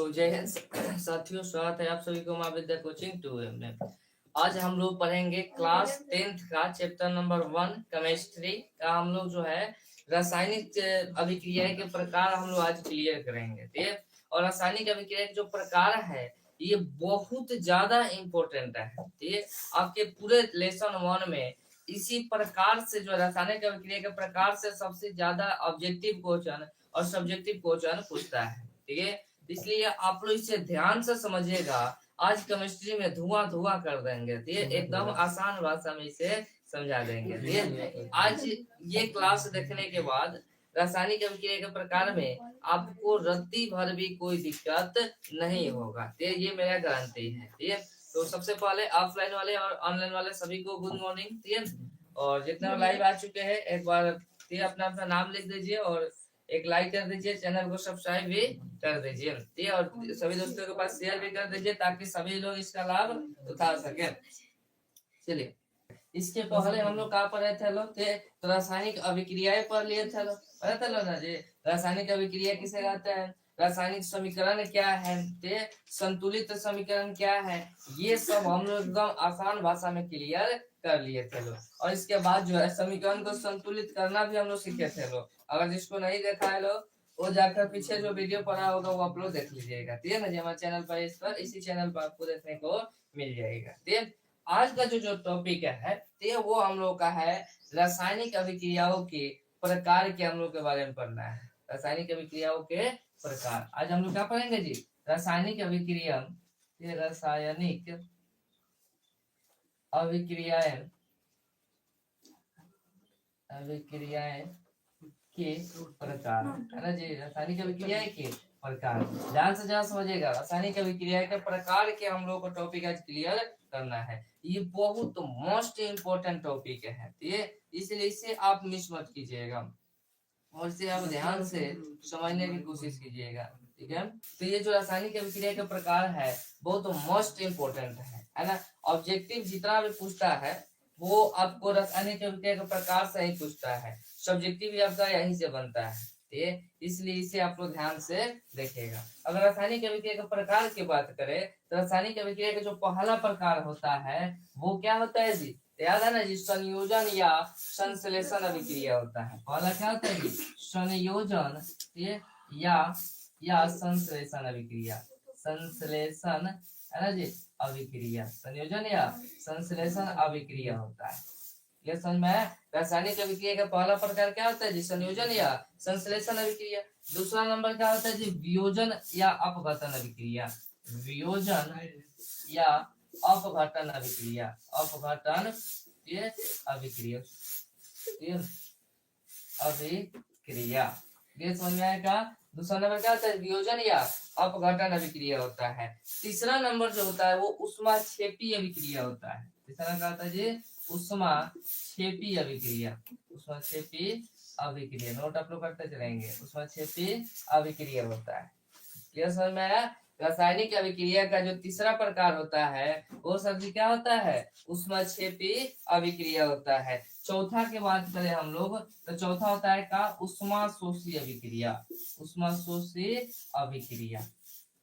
तो जय हिंद साथियों, स्वागत है आप सभी को माँ विद्या कोचिंग 2 में। आज हम लोग पढ़ेंगे क्लास 10th का चैप्टर नंबर 1 केमिस्ट्री का। हम लोग जो है रासायनिक अभिक्रिया के प्रकार हम लोग आज क्लियर करेंगे, ठीक है। और रासायनिक अभिक्रिया के जो प्रकार है ये बहुत ज्यादा इम्पोर्टेंट है, ठीक है। आपके पूरे लेसन 1 में इसी प्रकार से जो रासायनिक अभिक्रिया के प्रकार से सबसे ज्यादा ऑब्जेक्टिव क्वेश्चन और सब्जेक्टिव क्वेश्चन पूछता है, ठीक है। इसलिए आप लोग इसे ध्यान से समझिएगा। आज केमिस्ट्री में धुआं धुआं कर देंगे, ठीक है। एकदम आसान भाषा में इसे समझा देंगे, ठीक है। आज ये क्लास देखने के बाद रासायनिक अभिक्रिया के प्रकार में आपको रत्ती भर भी कोई दिक्कत नहीं होगा, ठीक है। ये मेरा गारंटी है, ठीक है। तो सबसे पहले ऑफलाइन वाले और ऑनलाइन वाले सभी को गुड मॉर्निंग, ठीक है। और जितना लाइव आ चुके हैं एक बार ठीक है अपना अपना नाम लिख दीजिए और एक लाइक कर दीजिए, चैनल को सब्सक्राइब भी कर दीजिए, ठीक है। और सभी दोस्तों के पास शेयर भी कर दीजिए ताकि सभी लोग इसका लाभ उठा सके। चलिए, इसके पहले हम लोग कहाँ पढ़े थे लोग थे, तो रासायनिक अभिक्रियाएं पढ़ लिए थे लोग, पता था लोग ना जी। रासायनिक अभिक्रिया किसे कहते हैं, रासायनिक समीकरण क्या है, संतुलित समीकरण क्या है, ये सब हम लोग एकदम आसान भाषा में क्लियर कर लिए थे लोग। और इसके बाद जो है समीकरण को संतुलित करना भी हम लोग सीखे थे लोग। अगर जिसको नहीं देखा है लोग वो जाकर पीछे जो वीडियो पढ़ा होगा वो आप लोग देख लीजिएगा, ठीक है ना जी। हमारे चैनल पर इस पर इसी चैनल पर आपको देखने को मिल जाएगा, ठीक है। आज का जो टॉपिक है तो वो हम लोग का है रासायनिक अभिक्रियाओं के प्रकार के हम लोग के बारे में पढ़ना है। रासायनिक अभिक्रियाओं के प्रकार आज हम लोग क्या पढ़ेंगे जी, रासायनिक अभिक्रिया, रासायनिक अभिक्रियाएं के प्रकार, है ना जी। रासायनिक अभिक्रिया के प्रकार ध्यान से जहाँ समझिएगा। रासायनिक अभिक्रिया के प्रकार के हम लोग को टॉपिक आज क्लियर करना है। ये बहुत मोस्ट इम्पोर्टेंट टॉपिक है, ठीक है। इसलिए इसे आप मिस मत कीजिएगा और इसे आप ध्यान से समझने की कोशिश कीजिएगा, ठीक है। तो ये जो रासायनिक अभिक्रिया के प्रकार है बहुत मोस्ट इम्पोर्टेंट है ना। ऑब्जेक्टिव जितना भी पूछता है वो आपको रासायनिक अभिक्रिया के प्रकार से ही पूछता है, सब्जेक्टिव भी आपका यहीं से बनता है, ठीक है। इसलिए इसे आप लोग ध्यान से देखिएगा। अगर रासायनिक अभिक्रिया के प्रकार की बात करें तो रासायनिक अभिक्रिया का जो पहला प्रकार होता है वो क्या होता है जी, याद है ना जी, संयोजन या संश्लेषण अभिक्रिया होता है। पहला क्या होता है जी, संयोजन या संश्लेषण अभिक्रिया, संश्लेषण है ना जी अभिक्रिया, संयोजन या संश्लेषण अभिक्रिया होता है। ये समझ में है। रासायनिक अभिक्रिया का पहला प्रकार क्या होता है जी, संयोजन या संश्लेषण अभिक्रिया। दूसरा नंबर क्या होता है जी, वियोजन या अपघटन अभिक्रिया, वियोजन या अपघटन अभिक्रिया, अपघटन ये अभिक्रिया, अभिक्रिया ये समझ में आएगा। दूसरा नंबर क्या होता है, वियोजन या अपघटन अभिक्रिया होता है। तीसरा नंबर जो होता है वो ऊष्माक्षेपी अभिक्रिया होता है। तीसरा क्या होता है जी, ऊष्माक्षेपी अभिक्रिया, ऊष्माक्षेपी अभिक्रिया। नोट आप लोग करते चलेंगे, ऊष्माक्षेपी अभिक्रिया होता है। क्लियर समझ में आया। रासायनिक अभिक्रिया का जो तीसरा प्रकार होता है वो सब्जी क्या होता है, ऊष्माक्षेपी अभिक्रिया होता है। चौथा की बात करें हम लोग तो चौथा होता है का ऊष्माशोषी अभिक्रिया, ऊष्माशोषी अभिक्रिया।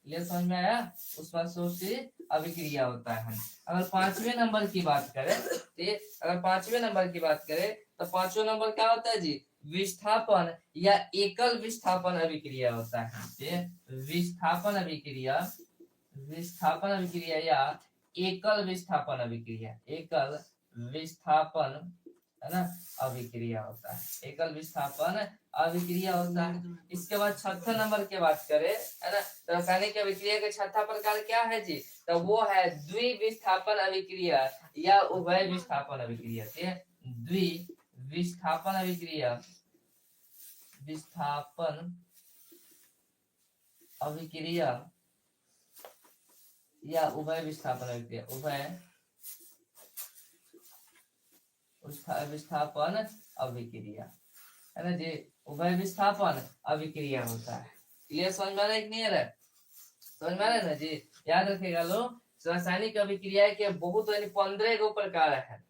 क्लियर समझ में आया, ऊष्माशोषी अभिक्रिया होता है। अगर पांचवें नंबर की बात करें अगर पांचवें नंबर की बात करें तो पांचवें नंबर क्या होता है जी, विस्थापन या एकल विस्थापन अभिक्रिया होता है। विस्थापन अभिक्रिया, विस्थापन अभिक्रिया या एकल विस्थापन अभिक्रिया, एकल विस्थापन है ना अभिक्रिया होता है, एकल विस्थापन अभिक्रिया होता है। इसके बाद छठे नंबर की बात करें है ना, रासायनिक अभिक्रिया का छठा प्रकार क्या है जी, तो वो है द्विविस्थापन अभिक्रिया या उभय विस्थापन अभिक्रिया, द्विविस्थापन अभिक्रिया, विस्थापन अभिक्रिया या उभय विस्थापन अभिक्रिया, उभय विस्थापन अभिक्रिया है ना जी, उभय विस्थापन अभिक्रिया होता है। क्लियर समझ में आ रहा है कि नहीं आ रहा है, समझ में आ रहा है ना जी। याद रखिएगा लोग, रासायनिक अभिक्रिया के बहुत 15 गो प्रकार है।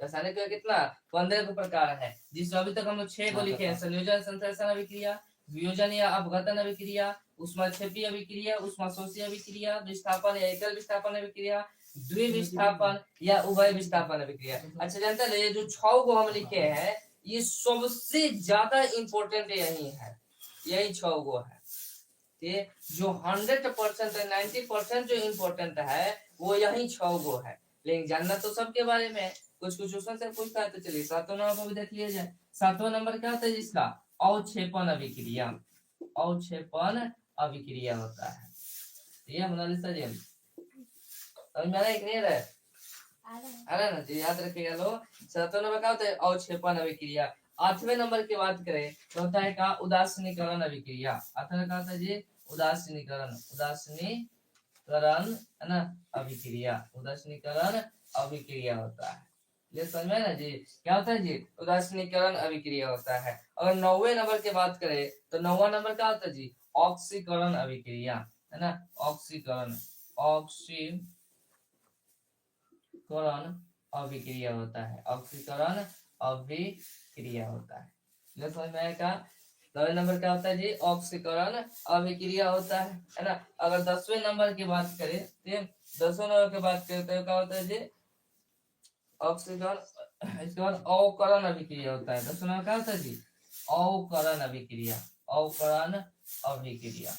रासायनिक का कितना 15 गो प्रकार है, जिसमें अभी तक हम लोग 6 गो लिखे हैं, संयोजन संश्लेषण अभिक्रिया, वियोजन या अपघटन अभिक्रिया, उष्माक्षेपी अभिक्रिया, उष्माशोषी अभिक्रिया, विस्थापन या एकल विस्थापन अभिक्रिया, द्विविस्थापन या उभय विस्थापन अभिक्रिया। अच्छा जानते हैं ये जो 6 को हम लिखे हैं ये सबसे ज्यादा इंपॉर्टेंट यही है, यही 6 को है। ये जो 100% 90% जो इम्पोर्टेंट है वो यही 6 गो है, लेकिन जानना तो सबके बारे में है। कुछ कुछ क्वेश्चन से पूछता है, तो चलिए 7वां नंबर को भी देख लिया जाए। 7वां नंबर क्या होता है जिसका अवक्षेपण अभिक्रिया, अवक्षेपण अभिक्रिया होता है। ये मोनालिसा जी समझ में आ रहा है कि नहीं आ रहा है? आ रहा है ना जी, याद रखिएगा लोग। 7वां नंबर क्या होता है अवक्षेपण अभिक्रिया। 8वें नंबर की बात करें तो होता है का उदासीनीकरण अभिक्रिया। 8वां का होता है जी उदासीनीकरण, उदासीनीकरण है ना अभिक्रिया, उदासीनीकरण अभिक्रिया होता है। ये समझ में ना जी क्या होता है जी उदासीनीकरण अभिक्रिया होता है। अगर 9वें नंबर की बात करें तो 9वां नंबर क्या होता है जी ऑक्सीकरण अभिक्रिया है ना, ऑक्सीकरण, ऑक्सीकरण अभिक्रिया होता है, ऑक्सीकरण अभिक्रिया होता है। ये समझ में आएगा। 9वें नंबर क्या होता है जी ऑक्सीकरण अभिक्रिया होता है ना। अगर 10वें नंबर की बात करें तो 10वें नंबर की बात करें तो क्या होता है जी ऑक्सीकरण, इसके बाद अवकरण अभिक्रिया होता है। 10वें नंबर क्या होता है जी अवकरण अभिक्रिया, अवकरण अभिक्रिया,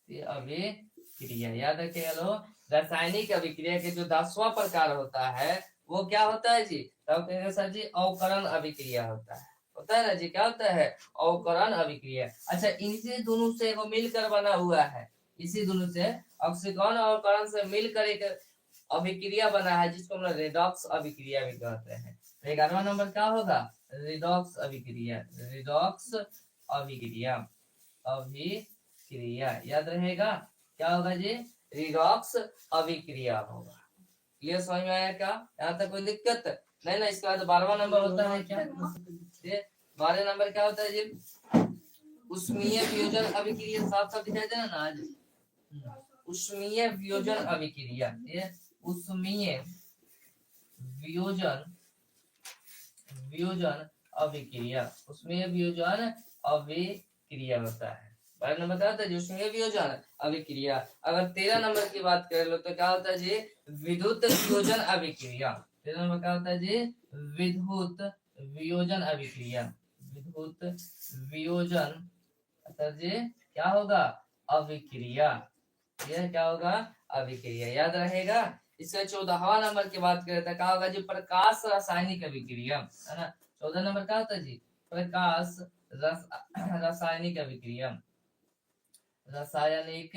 ये अभिक्रिया याद रखिएगा लोग। रासायनिक अभिक्रिया के जो 10वां प्रकार होता है वो क्या होता है जी, तब कहेंगे सर जी अवकरण अभिक्रिया होता है ना जी, क्या होता है अवकरण अभिक्रिया। अच्छा इनसे दोनों से वो मिलकर बना हुआ है, इसी दोनों से ऑक्सीकरण और अवकरण से मिलकर एक अभिक्रिया बना है जिसको हम रेडॉक्स अभिक्रिया भी कहते हैं। 11वां नंबर क्या होगा रिडॉक्स अभिक्रिया, रिडॉक्स अभिक्रिया, अभिक्रिया याद रहेगा क्या होगा जी रिडॉक्स अभिक्रिया होगा। ये समझ में आया क्या? यहाँ तक कोई दिक्कत नहीं ना। इसके बाद 12वां नंबर होता है क्या, 12वें नंबर क्या होता है जी उष्मीय वियोजन अभिक्रिया। साफ साफ दिखाई दे रहा ना आज, उष्मीय वियोजन अभिक्रिया, ये उष्मीय वियोजन, वियोजन अभिक्रिया, उष्मीय वियोजन अभिक्रिया होता है। 12 नंबर क्या होता है उष्मीय वियोजन अभिक्रिया। अगर 13 नंबर की बात कर लो तो क्या होता है जी विद्युत वियोजन अभिक्रिया। 13 नंबर क्या होता है जी विद्युत वियोजन अभिक्रिया, विद्युत वियोजन सर जी क्या होगा अभिक्रिया, यह क्या होगा अभिक्रिया याद रहेगा। इसका 14वां नंबर की बात करें तो क्या होगा जी प्रकाश रासायनिक अभिक्रिया है ना। 14 नंबर क्या होता है जी प्रकाश रासायनिक अभिक्रिया, रासायनिक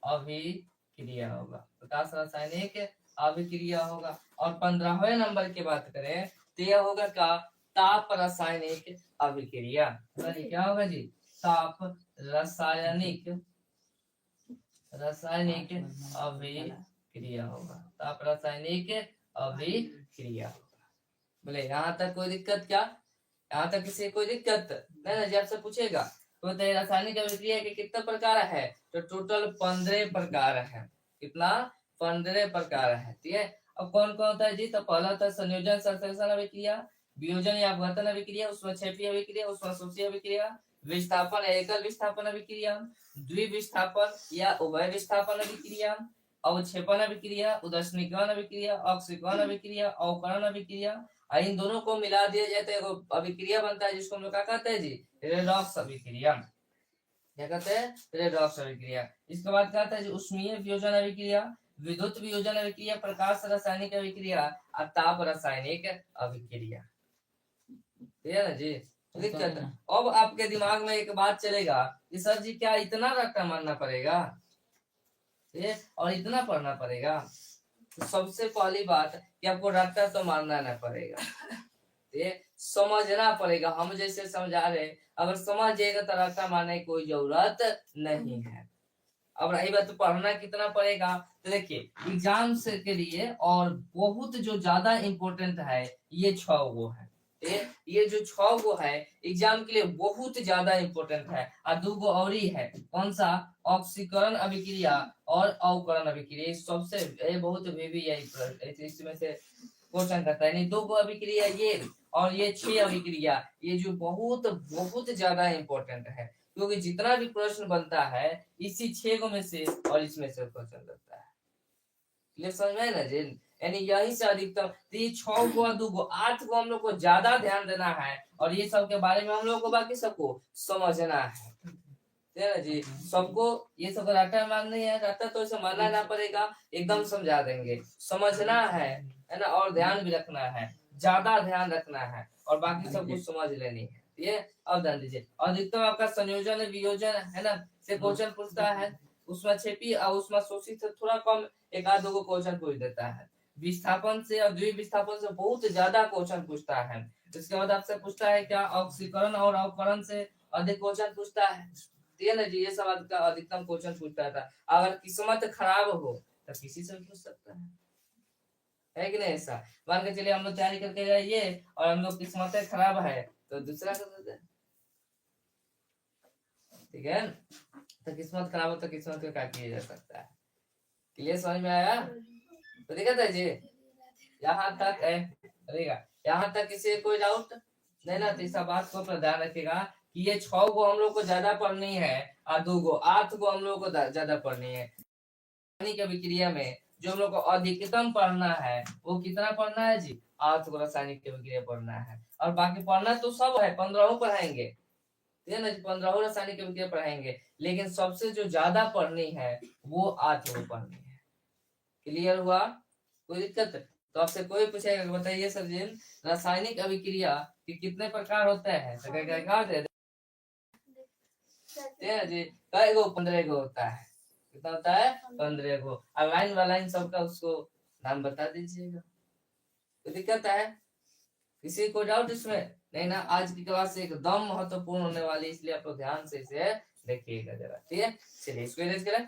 अभिक्रिया होगा, प्रकाश रासायनिक अभिक्रिया होगा। और 15वें नंबर की बात करें तो यह होगा का ताप रासायनिक अभिक्रिया, क्या होगा जी ताप रासायनिक, रासायनिक अभिक्रिया होगा, ताप रासायनिक अभिक्रिया होगा। बोले यहाँ तक कोई दिक्कत क्या, यहाँ तक किसी कोई दिक्कत नहीं ना जी आपसे पूछेगा। तो रासायनिक अभिक्रिया के कितने प्रकार है तो टोटल 15 प्रकार है। कितना 15 प्रकार है, ठीक है। अब कौन कौन होता है जी तो पहला होता है संयोजन संश्लेषण अभिक्रिया, वियोजन या अपघटन अभिक्रिया, उष्माक्षेपी अभिक्रिया, उष्माशोषी अभिक्रिया, विस्थापन एकल विस्थापन अभिक्रिया, द्विविस्थापन या उभय विस्थापन अभिक्रिया, अवक्षेपण अभिक्रिया, उदासीनीकरण अभिक्रिया, ऑक्सीकरण अभिक्रिया, अवकरण अभिक्रिया। इन दोनों को मिला दिया जाए तो अभिक्रिया बनता है जिसको हम लोग क्या कहते हैं जी रेडॉक्स अभिक्रिया, क्या कहते हैं रेडॉक्स अभिक्रिया। इसके बाद क्या आता है जी उष्मीय वियोजन अभिक्रिया, विद्युत वियोजन अभिक्रिया, प्रकाश रासायनिक अभिक्रिया और ताप रासायनिक अभिक्रिया, ठीक है ना जी। दिक्कत अब आपके दिमाग में एक बात चलेगा कि सर जी क्या इतना रट्टा मारना पड़ेगा और इतना पढ़ना पड़ेगा। तो सबसे पहली बात कि आपको रट्टा तो मारना ना पड़ेगा, ये समझना पड़ेगा। हम जैसे समझा रहे अगर समझ जाएगा तो रट्टा मारने की कोई जरूरत नहीं है। अब रही बात तो पढ़ना कितना पड़ेगा तो देखिए एग्जाम्स के लिए और बहुत जो ज्यादा इम्पोर्टेंट है ये 6 गो है, ये जो 6 गो है एग्जाम के लिए बहुत ज्यादा इम्पोर्टेंट है। और 2 गो और ही है कौन सा ऑक्सीकरण अभिक्रिया और अवकरण अभिक्रिया, सबसे बहुत भी इसमें से क्वेश्चन करता है। नहीं 2 गो अभिक्रिया ये और ये 6 अभिक्रिया ये जो बहुत बहुत ज्यादा इम्पोर्टेंट है क्योंकि जितना भी प्रश्न बनता है इसी 6 में से और इसमें से क्वेश्चन बनता है। क्लियर समझ में है ना जी? यानी यही से अधिकतम तो ये 6 को 2 को 8 को हम लोग को ज्यादा ध्यान देना है और ये सब के बारे में हम लोग को बाकी सबको समझना है। ठीक है ना जी? सबको ये सब रट्टा मारना है, रट्टा तो इसे मारना ना पड़ेगा, एकदम समझा देंगे, समझना है ना, और ध्यान भी रखना है, ज्यादा ध्यान रखना है और बाकी सब कुछ समझ लेनी है। ये अब ध्यान दीजिए। अधिकतम आपका संयोजन वियोजन है ना से क्वेश्चन पूछता है, उसमें छेपी और उसमें शोषित से थोड़ा कम एक आध दो क्वेश्चन पूछ देता है। विस्थापन से और द्विविस्थापन से बहुत ज्यादा क्वेश्चन पूछता है। इसके बाद आपसे पूछता है क्या ऑक्सीकरण और अवकरण से अधिक क्वेश्चन पूछता है। ठीक है ना जी? ये सब अधिकतम क्वेश्चन पूछता था। अगर किस्मत खराब हो तो किसी से पूछ सकता है कि नहीं? ऐसा मान के चलिए हम लोग तैयारी करके जाइए और हम लोग किस्मत खराब है तो दूसरा कर देते हैं। ठीक है, तो किस्मत खराब हो तो किस्मत को क्या किया जा सकता है। क्लियर समझ में आया? तो देखा था जी, यहाँ तक है। देखा यहाँ तक किसी कोई डाउट नहीं ना? तो इस बात को ध्यान रखिएगा कि ये 6 को हम लोग को ज्यादा पढ़नी है और 2 को 8 को हम लोग को ज्यादा पढ़नी है। रासायनिक की अभिक्रिया में जो हम लोग को अधिकतम पढ़ना है वो कितना पढ़ना है जी? 8 को रासायनिक की अभिक्रिया पढ़ना है और बाकी पढ़ना तो सब है, 15 पढ़ाएंगे। ठीक है ना? 15 रासायनिक की अभिक्रिया पढ़ाएंगे, लेकिन सबसे जो ज्यादा पढ़नी है वो 8 को पढ़नी है। क्लियर हुआ? कोई दिक्कत? तो आपसे कोई पूछेगा बताइए सर जी, रासायनिक अभिक्रिया के कितने प्रकार होते हैं? तो क्या दे जी? कई गो? 15 गो होता है। कितना होता है? 15 गो। और लाइन बाय लाइन सबका उसको नाम बता दीजिएगा। तो दिक्कत है? किसी को डाउट इसमें नहीं ना? आज की क्लास एकदम महत्वपूर्ण होने वाली, इसलिए आप लोग ध्यान से इसे देखिएगा जरा। ठीक है, चलिए इसको इरेज करें।